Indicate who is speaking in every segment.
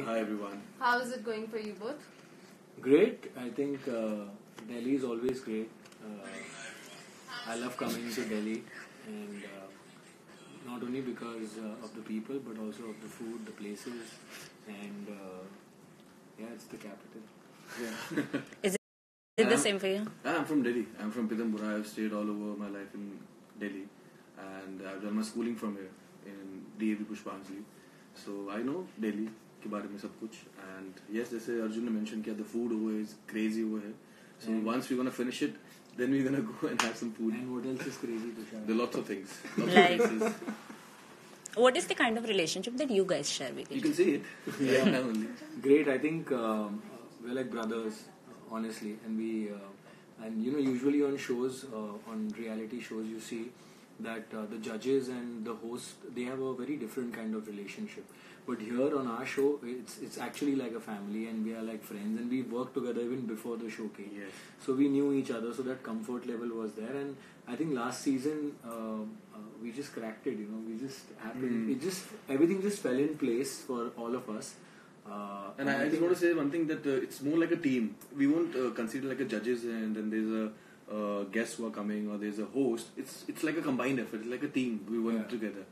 Speaker 1: Hi everyone.
Speaker 2: How is it going for you both?
Speaker 3: Great. I think Delhi is always great. I love coming to Delhi, and not only because of the people, but also of the food, the places, and it's the capital.
Speaker 1: Yeah.
Speaker 4: Is it the same for you?
Speaker 1: I'm from Delhi. I'm from Pithampura. I've stayed all over my life in Delhi, and I've done my schooling from here in DAV Pushpanjali. So I know Delhi के बारे में सब कुछ. And yes, जैसे Arjun ने mentioned किया, the food over here is crazy over here. So once we're gonna finish it, then we're gonna go and have some food.
Speaker 3: And what else is crazy to share?
Speaker 1: There are lots of things. Lots
Speaker 4: Like-
Speaker 1: of places.
Speaker 4: What is the kind of relationship that you guys share with
Speaker 1: You
Speaker 4: each
Speaker 1: can see it. Yeah. Now only.
Speaker 3: Great. I think we're like brothers, honestly, and and usually on shows, on reality shows, you see that the judges and the host, they have a very different kind of relationship. But here on our show, it's actually like a family, and we are like friends, and we worked together even before the show came.
Speaker 1: Yes.
Speaker 3: So we knew each other, so that comfort level was there. And I think last season we just cracked it. We just happened. It just everything just fell in place for all of us.
Speaker 1: And I just want to say one thing, that it's more like a team. We won't consider like a judges and then there's a guests who are coming, or there's a host. It's like a combined effort. It's like a team. We work together.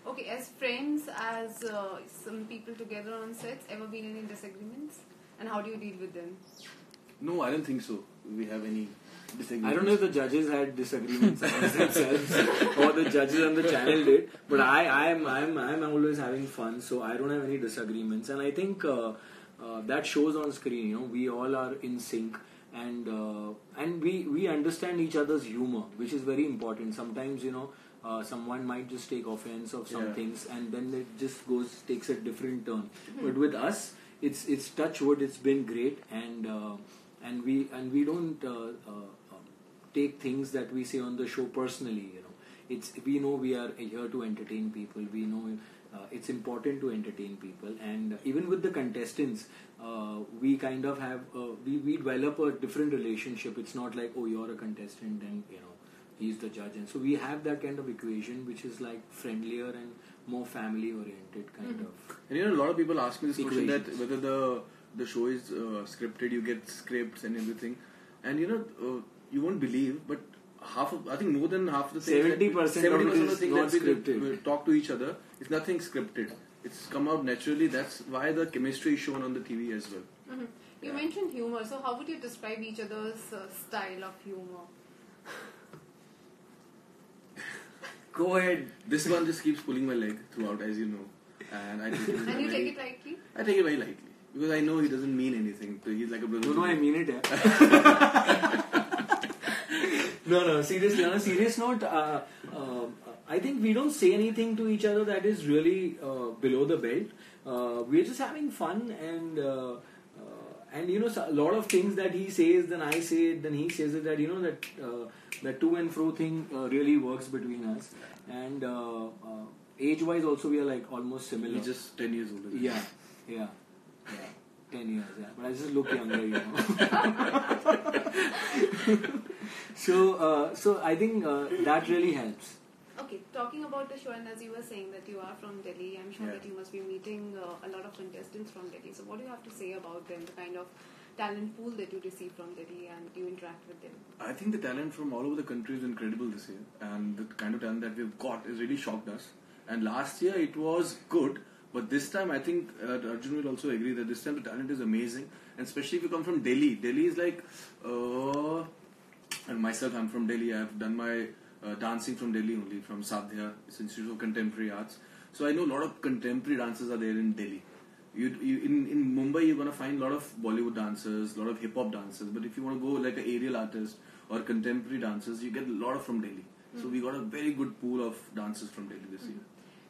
Speaker 2: Okay, as friends, as some people together on sets, ever been any disagreements? And how do you deal with them?
Speaker 1: No, I don't think so. We have any disagreements.
Speaker 3: I don't know if the judges had disagreements amongst themselves or the judges on the channel did, but I'm always having fun, so I don't have any disagreements, and I think that shows on screen. We all are in sync, and we understand each other's humor, which is very important. Sometimes someone might just take offense of some things, and then it just takes a different turn. But with us, it's touch wood. It's been great, and we don't take things that we say on the show personally. We know we are here to entertain people. We know it's important to entertain people, and even with the contestants, we kind of have we develop a different relationship. It's not like, oh, you're a contestant and he's the judge, and so we have that kind of equation, which is like friendlier and more family oriented kind of.
Speaker 1: And a lot of people ask me this question, that
Speaker 3: Equations.
Speaker 1: whether the show is scripted, you get scripts and everything, and you won't believe, but I think more than half the things,
Speaker 3: 70% of it is not
Speaker 1: that
Speaker 3: scripted.
Speaker 1: we talk to each other, it's nothing scripted. It's come out naturally. That's why the chemistry is shown on the TV as well.
Speaker 2: Mm-hmm. You mentioned humor, so how would you describe each other's style of humor?
Speaker 3: Go ahead.
Speaker 1: This one just keeps pulling my leg throughout, as you know, and I take it.
Speaker 2: And you take it lightly?
Speaker 1: I take it very lightly because I know he doesn't mean anything. So he's like a brother.
Speaker 3: No, I mean it. Yeah. No. Seriously, on a serious note, I think we don't say anything to each other that is really below the belt. We're just having fun, and so a lot of things that he says, then I say it, then he says it. That to and fro thing really works between us, and age-wise also we are like almost similar.
Speaker 1: He's just 10 years older.
Speaker 3: Yeah. 10 years, yeah. But I just look younger, So I think that really helps.
Speaker 2: Okay, talking about the show, and as you were saying that you are from Delhi, I'm sure that you must be meeting a lot of contestants from Delhi. So what do you have to say about them, the kind of talent pool that you receive from Delhi, and you interact with them?
Speaker 1: I think the talent from all over the country is incredible this year, and the kind of talent that we've got has really shocked us. And last year it was good, but this time I think Arjun will also agree that this time the talent is amazing, and especially if you come from Delhi. Delhi is like, and myself, I'm from Delhi. I've done my dancing from Delhi only, from Sadhya, it's Institute of Contemporary Arts. So I know a lot of contemporary dancers are there in Delhi. In Mumbai, you're going to find a lot of Bollywood dancers, a lot of hip-hop dancers. But if you want to go like an aerial artist or contemporary dancers, you get a lot of from Delhi. So we got a very good pool of dancers from Delhi this year.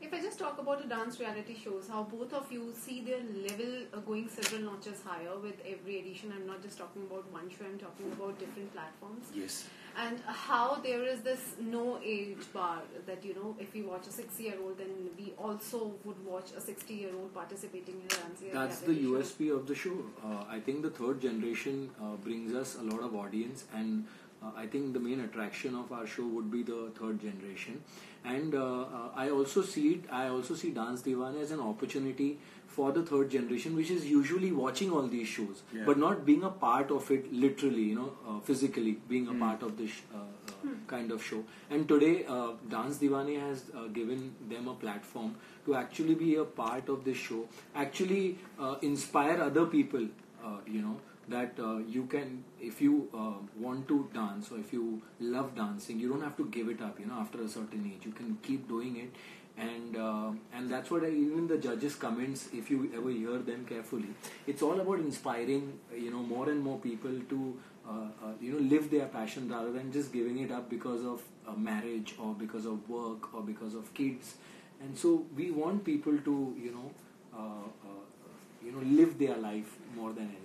Speaker 2: If I just talk about the dance reality shows, how both of you see their level going several notches higher with every edition. I'm not just talking about one show, I'm talking about different platforms.
Speaker 1: Yes.
Speaker 2: And how there is this no age bar that, if we watch a 6-year-old, then we also would watch a 60-year-old participating in a dance reality show.
Speaker 3: That's the USP of the show. I think the third generation brings us a lot of audience, and I think the main attraction of our show would be the third generation, and I also see Dance Diwane as an opportunity for the third generation, which is usually watching all these shows, but not being a part of it literally, physically being a part of this kind of show. And today, Dance Diwane has given them a platform to actually be a part of this show, actually inspire other people, that you can, if you want to dance or if you love dancing, you don't have to give it up, after a certain age. You can keep doing it. And that's what even the judges' comments, if you ever hear them carefully, it's all about inspiring, more and more people to, live their passion rather than just giving it up because of marriage or because of work or because of kids. And so we want people to, live their life more than anything.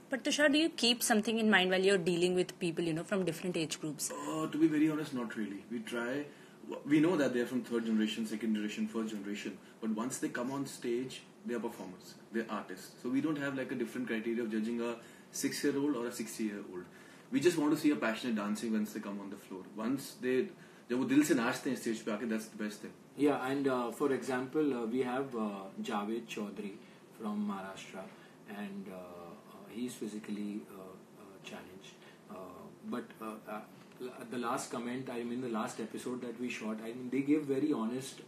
Speaker 4: But Tushar, do you keep something in mind while you're dealing with people, from different age groups?
Speaker 1: To be very honest, not really. We know that they're from third generation, second generation, first generation. But once they come on stage, they're performers, they're artists. So we don't have like a different criteria of judging a 6-year-old or a 60-year-old. We just want to see a passionate dancing once they come on the floor. Once they, जब वो दिल से नाचते हैं stage पे आके, that's the best thing.
Speaker 3: Yeah, and for example, we have Javed Chaudhary from Maharashtra, and he's physically challenged. But the last comment, the last episode that we shot, they gave very honest,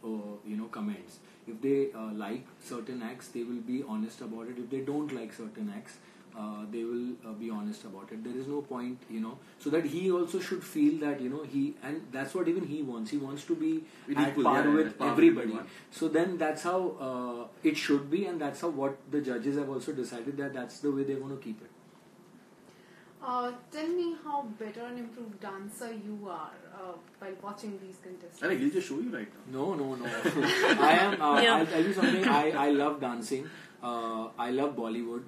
Speaker 3: comments. If they like certain acts, they will be honest about it. If they don't like certain acts, they will be honest about it. There is no point, so that he also should feel that, and that's what even he wants. He wants to be at par with everybody. So then that's how it should be, and that's how what the judges have also decided that that's the way they're going to keep it.
Speaker 2: Tell me how better and improved dancer you are while watching these contestants.
Speaker 1: I will just show you right now.
Speaker 3: No. I am. I'll tell you something. I love dancing. I love Bollywood.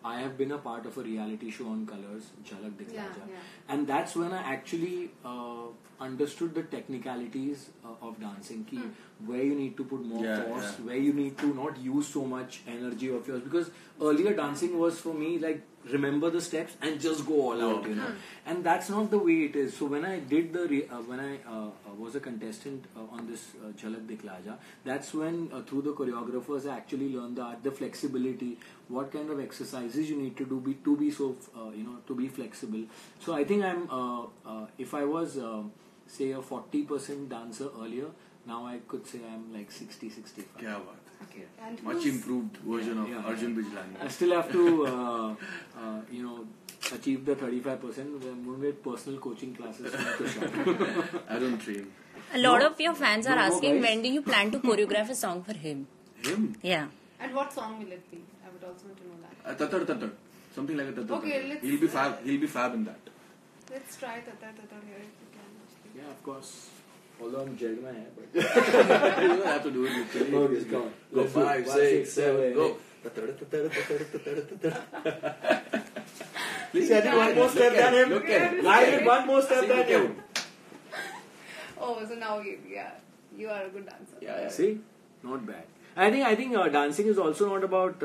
Speaker 3: I have been a part of a reality show on Colors, Jhalak Dikhla Ja. And that's when I actually understood the technicalities of dancing. Where you need to put more force, where you need to not use so much energy of yours. Because earlier dancing was for me like remember the steps and just go all out, And that's not the way it is. So when I did when I was a contestant on this Jhalak Dikhla Ja, that's when through the choreographers I actually learned the flexibility, what kind of exercises you need to do to be so to be flexible. So I think I'm if I was say a 40% dancer earlier, now I could say I'm like 60-65.
Speaker 1: Kya baat.
Speaker 2: Okay. And
Speaker 1: much improved version of Arjun Bijlani.
Speaker 3: I still have to achieve the 35%. I'm going to get personal coaching classes from Tushar.
Speaker 1: I don't train.
Speaker 4: A lot of your fans are asking, when do you plan to choreograph a song for him?
Speaker 1: Him?
Speaker 4: Yeah.
Speaker 2: And what song will it be? I would also want to know that.
Speaker 1: Tatar. Something like a tatar.
Speaker 2: Okay, let's...
Speaker 1: He'll be fab in that.
Speaker 2: Let's try tatar here if you can. Actually.
Speaker 3: Yeah, of course. Although I'm jaded my hair, but...
Speaker 1: You don't have to do it literally.
Speaker 3: Okay, come on.
Speaker 1: Go 5, 6, 7, go.
Speaker 3: Please, I did one more step than him. I did one more step than him.
Speaker 2: Oh, so now you are a good dancer.
Speaker 1: Yeah.
Speaker 3: See? Not bad. I think dancing is also not about...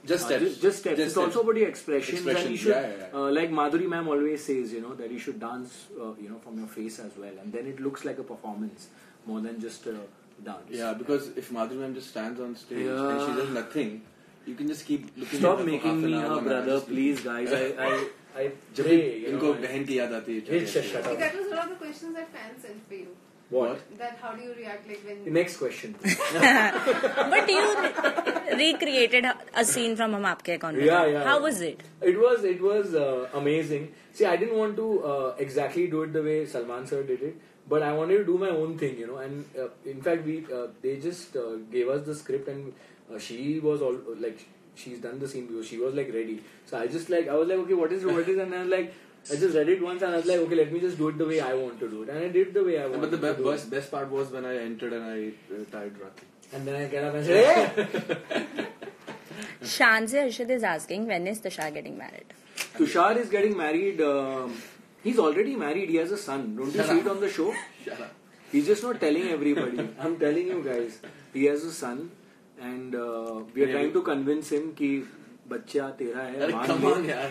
Speaker 1: Just steps.
Speaker 3: Just steps. It's also about your expressions. And you should, like Madhuri ma'am always says, that you should dance, from your face as well. And then it looks like a performance more than just a dance.
Speaker 1: Yeah, because if Madhuri ma'am just stands on stage and she does nothing, you can just keep looking
Speaker 3: Stop
Speaker 1: at her
Speaker 3: making me a brother, please, guys. I pray.
Speaker 1: इनको बहन की याद आती है.
Speaker 3: Shut up.
Speaker 2: That was one of the questions that fans sent for you.
Speaker 3: What?
Speaker 2: That how do you react like when...
Speaker 3: Next question.
Speaker 4: But you recreated a scene from Hum Aapke Kaun Bane.
Speaker 3: Yeah.
Speaker 4: How was it?
Speaker 3: It was amazing. See, I didn't want to exactly do it the way Salman sir did it, but I wanted to do my own thing, And in fact, they just gave us the script, and she was all like, she's done the scene because she was like ready. So I was like, okay, what is, and I was like, I just read it once and I was like, okay, let me just do it the way I want to do it. And I did the way I wanted to do it.
Speaker 1: But the best part was when I entered and I tied Rakhi.
Speaker 3: And then I get up and say, hey!
Speaker 4: Shanzi Arshad is asking, when is Tushar getting married?
Speaker 3: Tushar is getting married. He's already married. He has a son. Don't you see it on the show?
Speaker 1: Shut up.
Speaker 3: He's just not telling everybody. I'm telling you guys. He has a son. And we are trying to convince him कि बच्चा तेरा है,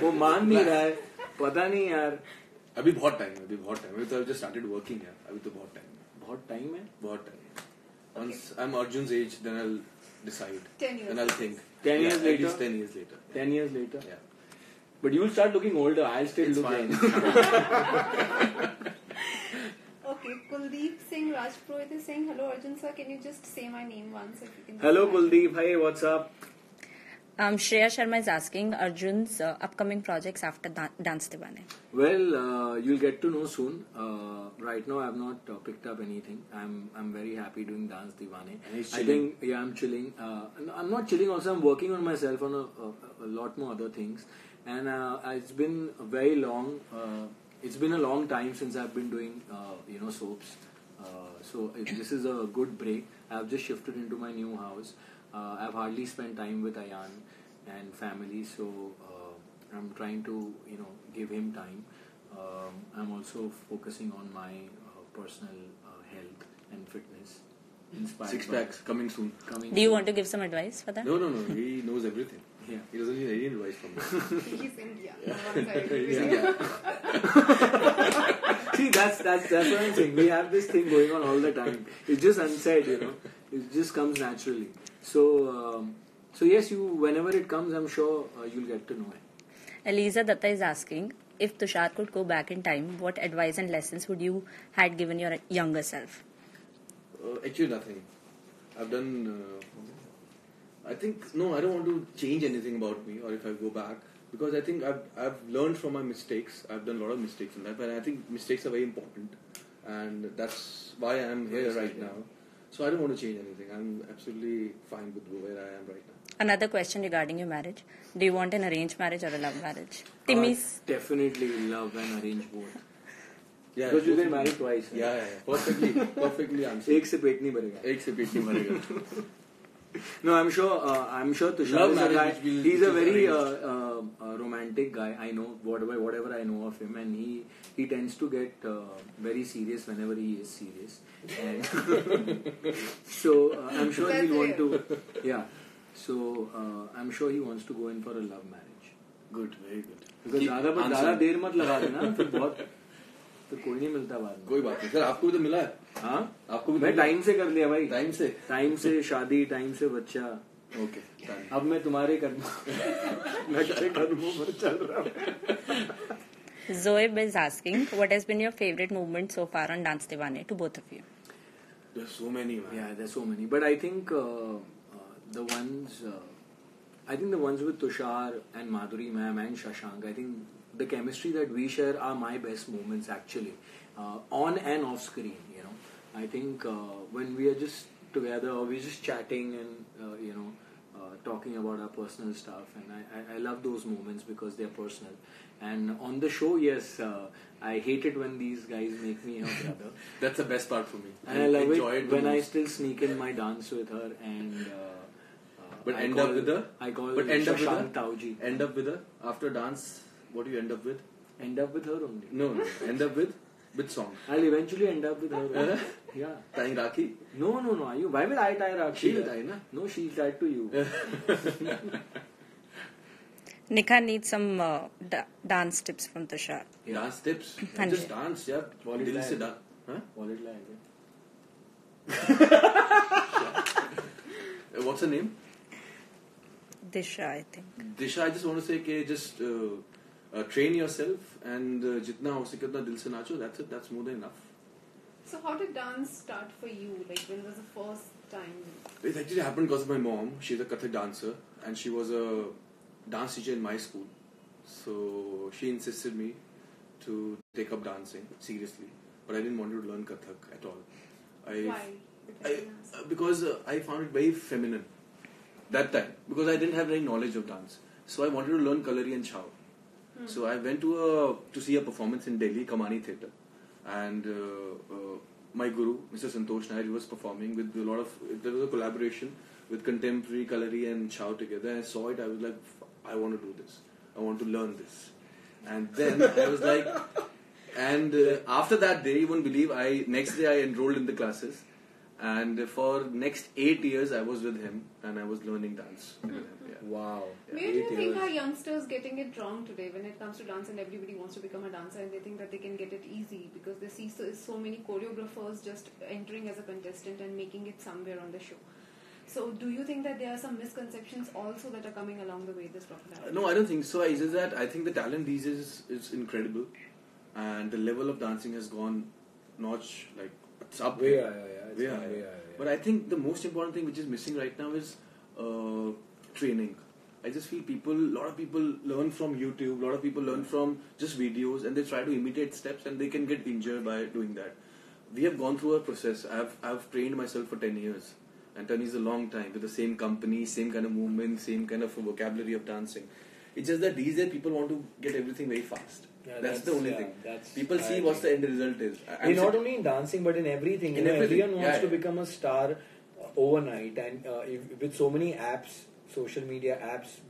Speaker 3: वो मान नहीं रहा है, पता नहीं यार.
Speaker 1: अभी बहुत टाइम है अभी तो I've just started working here. अभी तो बहुत टाइम है. Once I'm Arjun's age, then I'll decide.
Speaker 2: 10 years.
Speaker 1: And I'll think.
Speaker 3: 10 years
Speaker 1: At
Speaker 3: later?
Speaker 1: least 10 years later.
Speaker 3: 10 years later.
Speaker 1: Yeah.
Speaker 3: But you'll start looking older. I'll still
Speaker 1: It's
Speaker 3: look
Speaker 1: fine.
Speaker 3: young.
Speaker 2: Okay, Kuldeep Singh Rajpurohit is saying, hello Arjun sir, can you just say my name once if you can?
Speaker 3: Hello Kuldeep. Hi, what's up?
Speaker 4: Shreya Sharma is asking Arjun's upcoming projects after Dance Divane.
Speaker 3: Well, you'll get to know soon. Right now, I've not picked up anything. I'm very happy doing Dance Divane.
Speaker 1: And he's
Speaker 3: I
Speaker 1: chilling.
Speaker 3: think I'm chilling. I'm not chilling. Also, I'm working on myself on a lot more other things. And it's been very long. It's been a long time since I've been doing soaps. So this is a good break. I've just shifted into my new house. I've hardly spent time with Ayan and family, so I'm trying to give him time. I'm also focusing on my personal health and fitness. Inspired
Speaker 1: Six
Speaker 3: by-
Speaker 1: packs coming soon.
Speaker 3: Coming
Speaker 4: Do you
Speaker 3: soon.
Speaker 4: want to give some advice for that?
Speaker 1: No. He knows everything.
Speaker 3: Yeah.
Speaker 1: He doesn't need any advice from me.
Speaker 2: He's India. One side.
Speaker 3: See, that's what I'm saying. We have this thing going on all the time. It's just unsaid, It just comes naturally. So yes, whenever it comes, I'm sure you'll get to know it.
Speaker 4: Eliza Datta is asking, if Tushar could go back in time, what advice and lessons would you had given your younger self?
Speaker 1: Actually, nothing. I've done. I don't want to change anything about me, or if I go back, because I think I've learned from my mistakes. I've done a lot of mistakes in life, and I think mistakes are very important, and that's why I'm here right now. So I don't want to change anything. I'm absolutely fine with where I am right now.
Speaker 4: Another question regarding your marriage. Do you want an arranged marriage or a love marriage? Timmy's
Speaker 3: Definitely love and arrange both.
Speaker 1: Yeah,
Speaker 3: Because you
Speaker 1: both
Speaker 3: get
Speaker 1: of
Speaker 3: married
Speaker 1: them.
Speaker 3: twice.
Speaker 1: Yeah. Perfectly answered.
Speaker 3: एक से पेट नहीं भरेगा.
Speaker 1: एक से पेट नहीं भरेगा.
Speaker 3: No, I'm sure Tushar
Speaker 1: Love
Speaker 3: is a
Speaker 1: marriage
Speaker 3: guy.
Speaker 1: which will-
Speaker 3: He's a
Speaker 1: which is
Speaker 3: very
Speaker 1: arranged.
Speaker 3: romantic guy. I know whatever I know of him, and he tends to get very serious whenever he is serious. And so I'm sure
Speaker 2: That's
Speaker 3: he'll want
Speaker 2: real.
Speaker 3: to. Yeah. So I'm sure he wants to go in for a love marriage.
Speaker 1: Good, very good.
Speaker 3: Because
Speaker 1: Keep
Speaker 3: ज़्यादा
Speaker 1: answering.
Speaker 3: देर मत लगा देना, फिर कोई नहीं मिलता बाद में.
Speaker 1: कोई बात नहीं. सर आपको भी तो मिला है.
Speaker 3: हाँ,
Speaker 1: आपको भी
Speaker 3: मैं
Speaker 1: मिला है?
Speaker 3: टाइम से कर लिया भाई.
Speaker 1: टाइम से.
Speaker 3: टाइम से शादी, टाइम से बच्चा.
Speaker 1: Okay. Done.
Speaker 3: अब मैं तुम्हारे कदमों पर चल रहा हूँ.
Speaker 4: Zoeb is asking, what has been your favorite movement so far on Dance Divane to both of you?
Speaker 1: There's so many, man.
Speaker 3: Yeah, there's so many, but I think the ones with Tushar and Madhuri ma'am and Shashank, I think the chemistry that we share are my best moments actually, on and off screen. I think when we are just together or we're just chatting and talking about our personal stuff, and I love those moments because they're personal. And on the show, yes, I hate it when these guys make me her brother.
Speaker 1: That's the best part for me.
Speaker 3: And I love
Speaker 1: enjoy
Speaker 3: it
Speaker 1: the
Speaker 3: when I
Speaker 1: most.
Speaker 3: still sneak in my dance with her and
Speaker 1: But
Speaker 3: I
Speaker 1: end
Speaker 3: call-
Speaker 1: up with her?
Speaker 3: I call
Speaker 1: But end up with
Speaker 3: Shashank
Speaker 1: her?
Speaker 3: Tauji.
Speaker 1: End up with her? After dance, what do you end up with?
Speaker 3: End up with her only.
Speaker 1: No. End up with? With song.
Speaker 3: I'll eventually end up with her only. Yeah.
Speaker 1: Tying Rakhi?
Speaker 3: No. Why will I tie Rakhi?
Speaker 1: She'll tie, na?
Speaker 3: No, she'll tie to you.
Speaker 4: Nikha needs some dance tips from Tushar.
Speaker 1: Dance tips?
Speaker 4: हाँ
Speaker 1: Just
Speaker 4: जी.
Speaker 1: dance, yeah.
Speaker 3: Wallet
Speaker 1: दिल
Speaker 3: line.
Speaker 1: से dance. Huh?
Speaker 3: Wallet line.
Speaker 1: What's her name?
Speaker 4: Disha, I think.
Speaker 1: Disha, I just want to say कि just train yourself and जितना हो सके उतना दिल से नाचो. That's it. That's more than enough.
Speaker 2: So how did dance start for you? Like when was the first time?
Speaker 1: It actually happened because of my mom. She's a Kathak dancer and she was a dance teacher in my school. So she insisted me to take up dancing seriously. But I didn't want to learn Kathak at all.
Speaker 2: Why?
Speaker 1: Because I found it very feminine that time. Because I didn't have any knowledge of dance. So I wanted to learn Kalari and Chao. So I went to see a performance in Delhi, Kamani Theatre. And my guru, Mr. Santosh Nair, he was performing with a lot of... There was a collaboration with contemporary Kalari and Chao together. I saw it, I was like, I want to do this. I want to learn this. And then I was like... And after that day, you won't believe, next day I enrolled in the classes. And for next 8 years, I was with him and I was learning dance with him. Yeah.
Speaker 3: Wow.
Speaker 2: Where do you think are youngsters getting it wrong today when it comes to dance and everybody wants to become a dancer and they think that they can get it easy because they see so many choreographers just entering as a contestant and making it somewhere on the show? So do you think that there are some misconceptions also that are coming along the way this popularity?
Speaker 1: No, I don't think so. It's just that I think the talent these days is incredible, and the level of dancing has gone notch, like it's up
Speaker 3: Way
Speaker 1: there.
Speaker 3: higher, yeah. It's
Speaker 1: Way
Speaker 3: gone
Speaker 1: higher.
Speaker 3: way higher, yeah.
Speaker 1: But I think the most important thing which is missing right now is training. I just feel a lot of people learn from YouTube, a lot of people learn from just videos, and they try to imitate steps, and they can get injured by doing that. We have gone through a process. I've trained myself for 10 years, and 10 is a long time with the same company, same kind of movement, same kind of vocabulary of dancing. It's just that these days people want to get everything very fast.
Speaker 3: Yeah,
Speaker 1: that's the only thing. People see
Speaker 3: I
Speaker 1: what
Speaker 3: agree.
Speaker 1: the end result is.
Speaker 3: Not only in dancing but in everything.
Speaker 1: In everything.
Speaker 3: Everyone wants
Speaker 1: Yeah,
Speaker 3: to
Speaker 1: yeah.
Speaker 3: become a star overnight, and with so many apps, social media apps,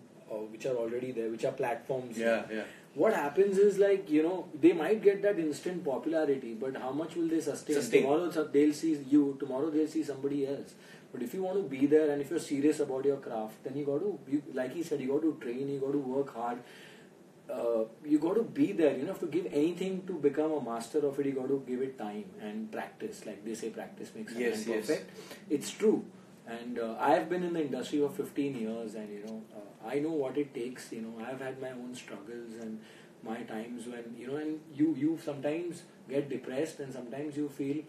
Speaker 3: which are already there, which are platforms.
Speaker 1: Yeah, yeah.
Speaker 3: What happens is they might get that instant popularity, but how much will they sustain? Tomorrow they'll see you. Tomorrow they'll see somebody else. But if you want to be there and if you're serious about your craft, then like he said, you got to train, you got to work hard. You got to be there. You have to give anything to become a master of it. You got to give it time and practice. Like they say, practice makes a man perfect. It's true. And I've been in the industry for 15 years, and I know what it takes. I've had my own struggles and my times when and you sometimes get depressed, and sometimes you feel,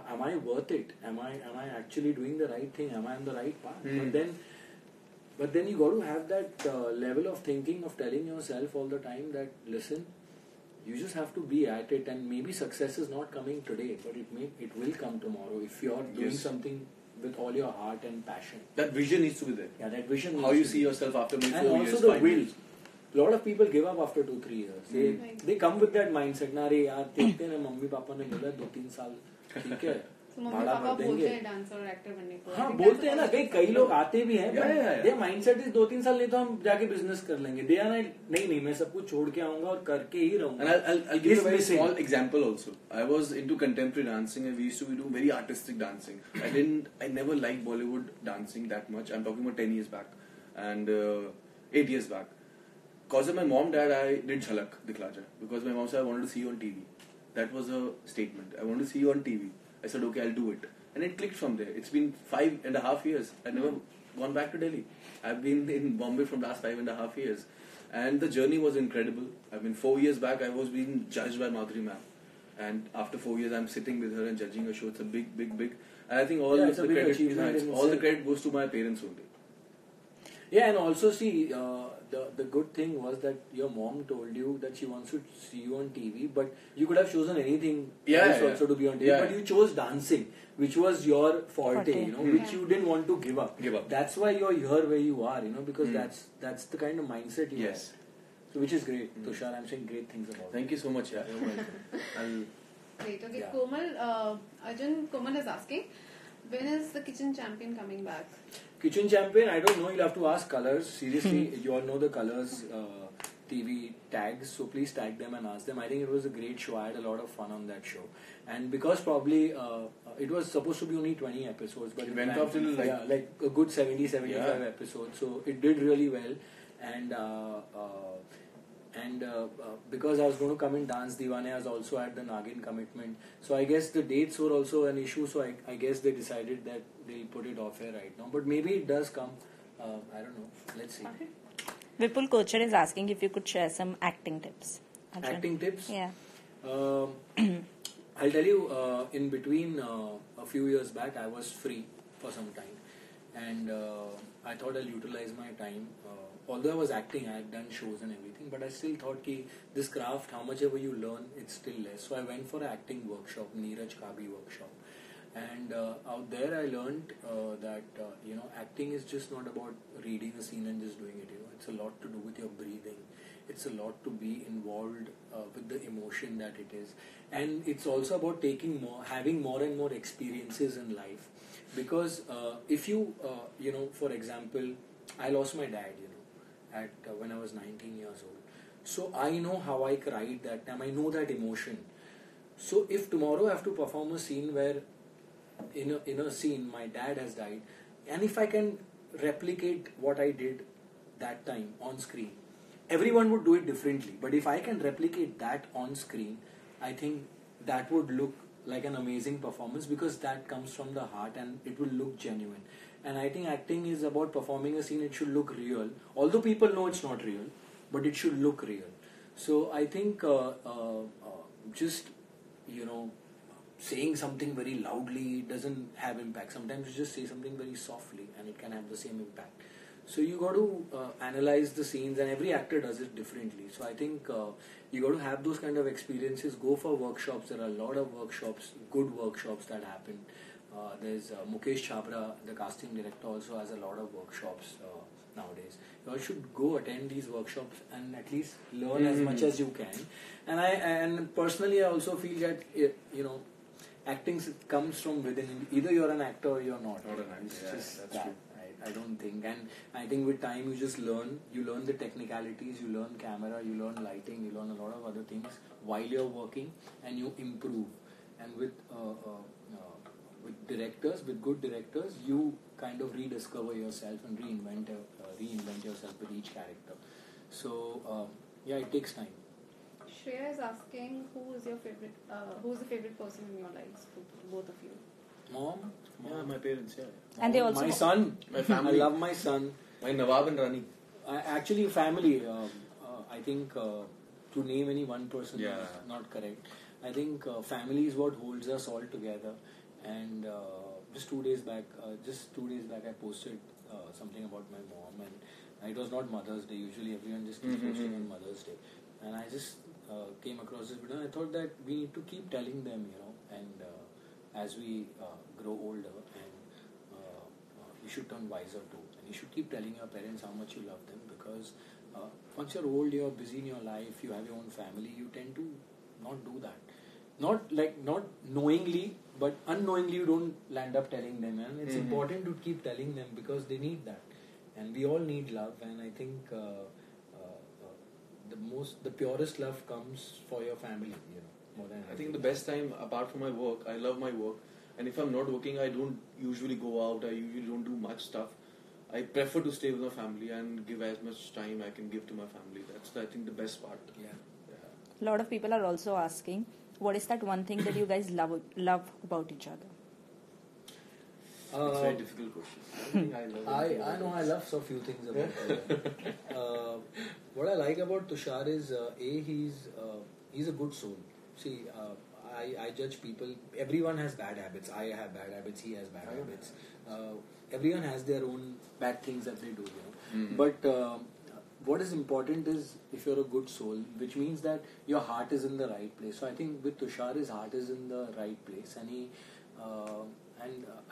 Speaker 3: am I worth it? Am I actually doing the right thing? Am I on the right path? But then you got to have that level of thinking of telling yourself all the time that, listen, you just have to be at it, and maybe success is not coming today, but it will come tomorrow if you're doing something with all your heart and passion.
Speaker 1: That vision needs to be there.
Speaker 3: Yeah, that vision.
Speaker 1: How you see yourself after maybe 4
Speaker 3: and
Speaker 1: years,
Speaker 3: also the
Speaker 1: 5
Speaker 3: will.
Speaker 1: years.
Speaker 3: A lot of people give up after 2-3 years. They come with that mindset. ना रे यार देखते हैं mummy papa ने बोला 2-3 साल ठीक है.
Speaker 2: So मम्मी पापा बोलते हैं डांसर और एक्टर बनने को.
Speaker 3: हाँ बोलते हैं ना, कई लोग आते भी हैं, their mindset is 2-3 साल नहीं तो हम जाके बिजनेस कर लेंगे. They are नहीं मैं सब कुछ छोड़ के आऊंगा और करके ही रहूंगा.
Speaker 1: And I'll give you a very small example also. I was into contemporary dancing and we used to do very artistic dancing. I never liked Bollywood dancing that much. I'm talking about 10 years back and 8 years back. Because of my mom, dad, I did Jhalak Dikhlaja. Because my mom said, I wanted to see you on TV. That was a statement. I wanted to see you on TV. I said, okay, I'll do it. And it clicked from there. It's been 5.5 years. I've never gone back to Delhi. I've been in Bombay from last 5.5 years. And the journey was incredible. 4 years back, I was being judged by Madhuri ma'am. And after 4 years, I'm sitting with her and judging her show. It's a big. And I think all the credit goes to my parents only.
Speaker 3: Yeah, and also see, the good thing was that your mom told you that she wants to see you on TV, but you could have chosen anything else also to be on TV, but you chose dancing, which was your forte, which you didn't want to give up. That's why you're here where you are, because that's the kind of mindset you have. So which is great. Tushar, I'm saying great things about
Speaker 1: Thank you so much. Yeah. You're welcome.
Speaker 2: Great. Okay, Komal, Arjun, Komal is asking, when is the kitchen champion coming back?
Speaker 3: Kitchen champion, I don't know, you'll have to ask Colors. Seriously, you all know the Colors TV tags, so please tag them and ask them. I think it was a great show. I had a lot of fun on that show. And because probably it was supposed to be only 20 episodes, but
Speaker 1: it went up till
Speaker 3: like a good 70-75 episodes. So it did really well. And because I was going to come and dance Diwane, I was also at the Nagin commitment. So I guess the dates were also an issue. So I guess they decided that they'll put it off here right now. But maybe it does come. I don't know. Let's see.
Speaker 2: Okay.
Speaker 4: Vipul Kochar is asking if you could share some acting tips. Arjun.
Speaker 3: Acting tips?
Speaker 4: Yeah.
Speaker 3: I'll tell you, in between a few years back, I was free for some time. And I thought I'll utilize my time. Although I was acting, I had done shows and everything, but I still thought ki this craft, how much ever you learn, it's still less. So I went for an acting workshop, Neeraj Kabi workshop. And out there I learned that, acting is just not about reading a scene and just doing it. It's a lot to do with your breathing. It's a lot to be involved with the emotion that it is. And it's also about having more and more experiences in life. Because if you, for example, I lost my dad, when I was 19 years old. So I know how I cried that time. I know that emotion. So if tomorrow I have to perform a scene where in a scene, my dad has died, and if I can replicate what I did that time on screen, everyone would do it differently. But if I can replicate that on screen, I think that would look like an amazing performance, because that comes from the heart and it will look genuine. And I think acting is about performing a scene. It should look real, although people know it's not real, but it should look real. So I think just saying something very loudly doesn't have impact. Sometimes you just say something very softly and it can have the same impact. So you got to analyze the scenes, and every actor does it differently. So I think you got to have those kind of experiences. Go for workshops. There are a lot of workshops, good workshops that happen. There's Mukesh Chhabra, the casting director, also has a lot of workshops nowadays. You all should go attend these workshops and at least learn as much as you can. And personally, I also feel that acting comes from within. Either you're an actor or you're not.
Speaker 1: Not an actor.
Speaker 3: It's
Speaker 1: Yeah,
Speaker 3: just
Speaker 1: that's
Speaker 3: that.
Speaker 1: true.
Speaker 3: I don't think, and I think with time you just learn. You learn the technicalities, you learn camera, you learn lighting, you learn a lot of other things while you're working, and you improve. And with directors, with good directors, you kind of rediscover yourself and reinvent yourself with each character. So it takes time.
Speaker 2: Shreya is asking who's the favorite person in your lives, both of you?
Speaker 3: Mom,
Speaker 1: Yeah, my parents, yeah.
Speaker 4: And they also
Speaker 3: my son,
Speaker 1: My family.
Speaker 3: I love my son.
Speaker 1: My Nawab and Rani.
Speaker 3: Actually, family. I think to name any one person
Speaker 1: Yeah.
Speaker 3: is not correct. I think family is what holds us all together. And just 2 days back, I posted something about my mom, and it was not Mother's Day. Usually, everyone just keeps posting on Mother's Day, and I just came across this video. And I thought that we need to keep telling them, and as we grow older, and you should turn wiser too, and you should keep telling your parents how much you love them, because once you're old, you're busy in your life, you have your own family, you tend to not do that. Not knowingly, but unknowingly you don't land up telling them, and it's important to keep telling them because they need that, and we all need love. And I think the purest love comes for your family, more than
Speaker 1: I think the best time, apart from my work, I love my work. And if I'm not working, I don't usually go out. I usually don't do much stuff. I prefer to stay with my family and give as much time I can give to my family. That's, I think, the best part.
Speaker 3: Yeah.
Speaker 4: a lot of people are also asking, what is that one thing that you guys love about each other?
Speaker 1: It's a very difficult question.
Speaker 3: I know I love so few things about her. What I like about Tushar is he's a good soul. See, I judge people. Everyone has bad habits. I have bad habits. He has bad habits. Everyone has their own bad things that they do. But what is important is if you're a good soul, which means that your heart is in the right place. So I think with Tushar, his heart is in the right place, and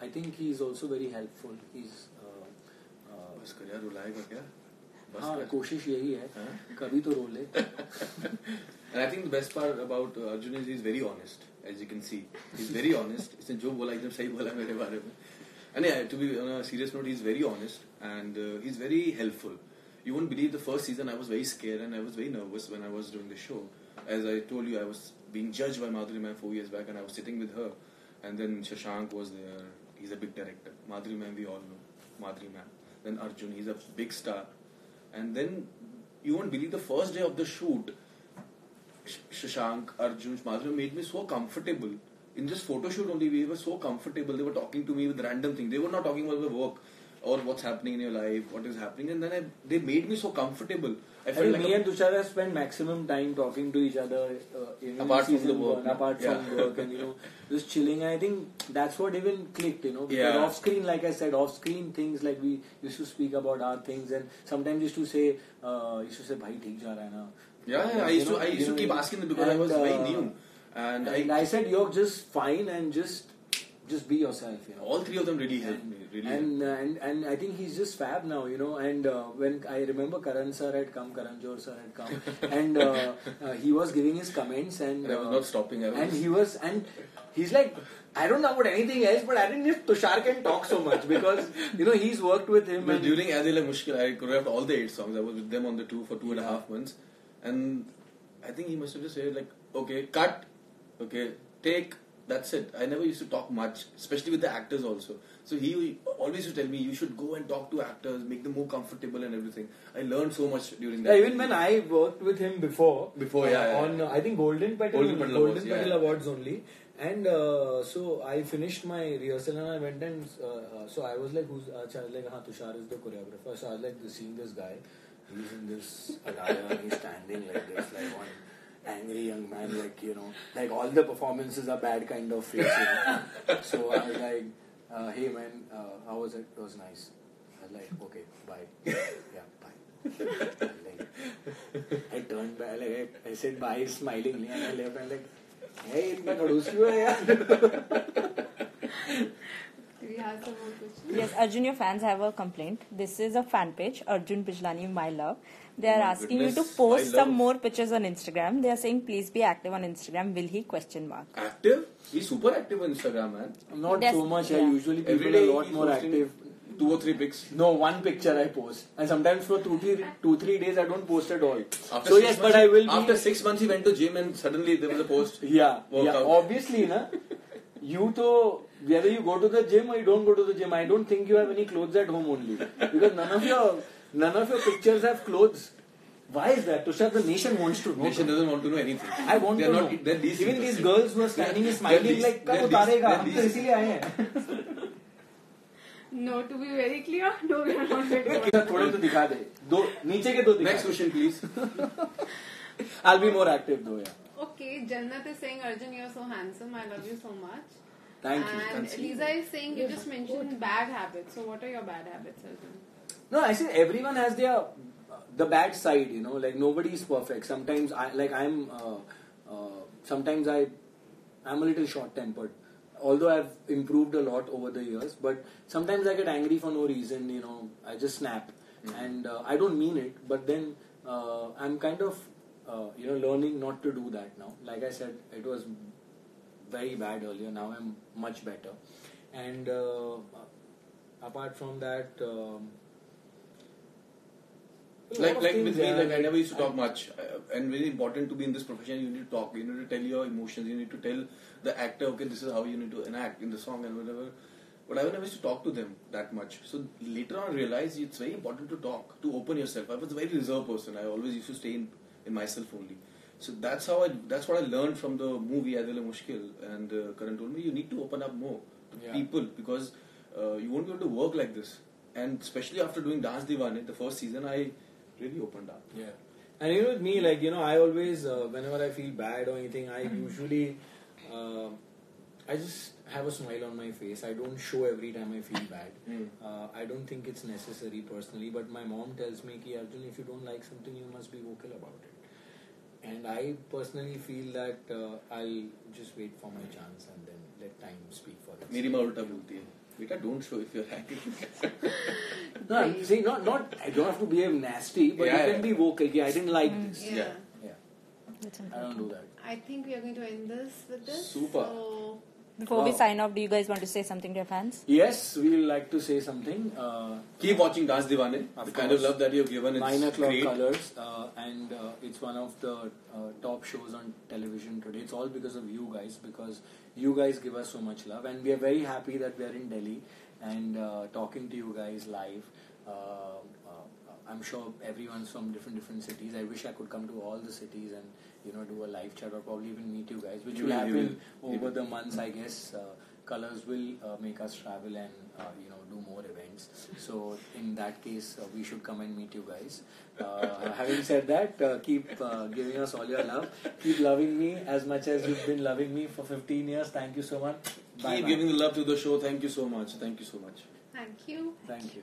Speaker 3: I think he's also very helpful. He's
Speaker 1: बस कर यार, रुलाएगा क्या? बस
Speaker 3: हाँ,
Speaker 1: कर.
Speaker 3: कोशिश यही है, कभी तो रो ले.
Speaker 1: And I think the best part about Arjun is he's very honest. As you can see, he's very honest. इसने जो बोला एकदम सही बोला मेरे बारे में. And yeah, to be on a serious note, he's very honest and he's very helpful. You won't believe the first season I was very scared and I was very nervous when I was doing the show. As I told you, I was being judged by Madhuri ma'am 4 years back and I was sitting with her. And then Shashank was there. He's a big director. Madhuri ma'am, we all know. Madhuri ma'am. Then Arjun, he's a big star. And then you won't believe the first day of the shoot, Shashank, Arjun, Madhuri made me so comfortable. In this photo shoot only, we were so comfortable. They were talking to me with random things. They were not talking about the work or what's happening in your life, what is happening. And then they made me so comfortable. I felt like
Speaker 3: me and Tushar have spent maximum time talking to each other
Speaker 1: apart from the work.
Speaker 3: Apart from work, and just chilling. I think that's what even clicked, because off screen, like I said, off screen things, like we used to speak about our things, and sometimes used to say, "Bhai, theek ja raha hai na."
Speaker 1: Yeah, I used to keep asking them because I was very new. And
Speaker 3: I said, "You're just fine and just be yourself."
Speaker 1: All three of them really helped me. Really
Speaker 3: and I think he's just fab now, and when I remember Karan Johar sir had come, and he was giving his comments, and
Speaker 1: I was not stopping.
Speaker 3: And he's like, I don't know about anything else, but I think if Tushar can talk so much, because he's worked with him.
Speaker 1: But during Adil and Mushkil, I choreographed all the 8 songs. I was with them on the tour for 2.5 months, and I think he must have just said like, okay, cut, okay, take. That's it. I never used to talk much, especially with the actors also. So he always used to tell me, you should go and talk to actors, make them more comfortable and everything. I learned so much during that.
Speaker 3: Yeah, even when I worked with him before, on I think Golden Petal Awards only. And so I finished my rehearsal and I went and so I was like, I was like, Tushar is the choreographer. So I was like, seeing this guy, he's in this attire and he's standing like this, like one angry young man, like, you know, like all the performances are bad kind of face. So I was like, hey man, how was it? It was nice. I was like, okay, bye. Yeah, bye. I turned back, like I said bye smilingly, and I left and like, hey, itna kadus kyun hai yaar?
Speaker 2: Do we have some more questions?
Speaker 4: Yes, Arjun, your fans have a complaint. This is a fan page, Arjun Bijlani, My Love. They are asking you to post some more pictures on Instagram. They are saying, please be active on Instagram. Will he? Question mark.
Speaker 1: Active? He's super active on Instagram, man.
Speaker 3: Not so much.
Speaker 4: Yeah.
Speaker 3: Usually people
Speaker 1: Every day
Speaker 3: are a lot more active.
Speaker 1: 2 or 3 pics.
Speaker 3: No, one picture I post. And sometimes for 2-3 days I don't post at all.
Speaker 1: After After 6 months he went to gym and suddenly there was a post.
Speaker 3: Yeah. Obviously, na. Whether you go to the gym or you don't go to the gym, I don't think you have any clothes at home only. Because none of your pictures have clothes. Why is that? Tushar, the nation wants to know.
Speaker 1: Nation doesn't want to know anything.
Speaker 3: I want to know. Even these girls who are standing and smiling like, कब उतारेगा? हम तो इसीलिए आए हैं.
Speaker 2: No, to be very clear, no, we are not ready.
Speaker 3: थोड़े तो दिखा दे. नीचे के 2 दिखा.
Speaker 1: Next question, please.
Speaker 3: I'll be more active though, yeah.
Speaker 2: Okay, Jannat is saying, Arjun, you're so handsome. I love you so much.
Speaker 3: Thank you.
Speaker 2: And Lisa is saying, you just mentioned bad habits. So what are your bad habits, Arjun?
Speaker 3: No, I say everyone has the bad side, you know. Like nobody is perfect. Sometimes I'm a little short-tempered. Although I've improved a lot over the years, but sometimes I get angry for no reason, you know. I just snap, and I don't mean it. But then I'm kind of learning not to do that now. Like I said, it was very bad earlier. Now I'm much better, and apart from that.
Speaker 1: Like with me, I never used to talk much, and very important to be in this profession. You need to talk. You need to tell your emotions. You need to tell the actor, okay, this is how you need to enact in the song and whatever. But I never used to talk to them that much. So later on, I realized it's very important to talk, to open yourself. I was a very reserved person. I always used to stay in myself only. So that's what I learned from the movie Adil Mushkil. And Karan told me, you need to open up more to people, because you won't be able to work like this. And especially after doing Dance Divane, the first season, I really opened up.
Speaker 3: Yeah. And with me, I always, whenever I feel bad or anything, I usually, I just have a smile on my face. I don't show every time I feel bad. I don't think it's necessary personally, but my mom tells me, Ki Arjun, if you don't like something, you must be vocal about it. And I personally feel that I'll just wait for my chance and then let time speak for itself.
Speaker 1: Meri maa ulta bolti hai. Beta, don't show if you're happy.
Speaker 3: No, I'm saying not. I don't have to behave nasty, but you can be vocal. I didn't like this.
Speaker 1: Yeah.
Speaker 3: I don't do that.
Speaker 2: I think we are going to end this with this.
Speaker 1: Super.
Speaker 2: So,
Speaker 4: Before we sign off, do you guys want to say something to your fans?
Speaker 3: Yes, we will like to say something.
Speaker 1: Keep watching Dance Divane. The kind of love that you've given, it's
Speaker 3: 9 o'clock
Speaker 1: great.
Speaker 3: colors, and it's one of the top shows on television today. It's all because of you guys, because you guys give us so much love, and we are very happy that we are in Delhi and talking to you guys live. I'm sure everyone's from different cities. I wish I could come to all the cities and do a live chat or probably even meet you guys, which will happen over the months, I guess. Colors will make us travel and do more events. So in that case, we should come and meet you guys. Having said that, keep giving us all your love. Keep loving me as much as you've been loving me for 15 years. Thank you so much.
Speaker 1: Keep giving the love to the show. Thank you so much. Thank you so much.
Speaker 2: thank you.
Speaker 3: Thank you.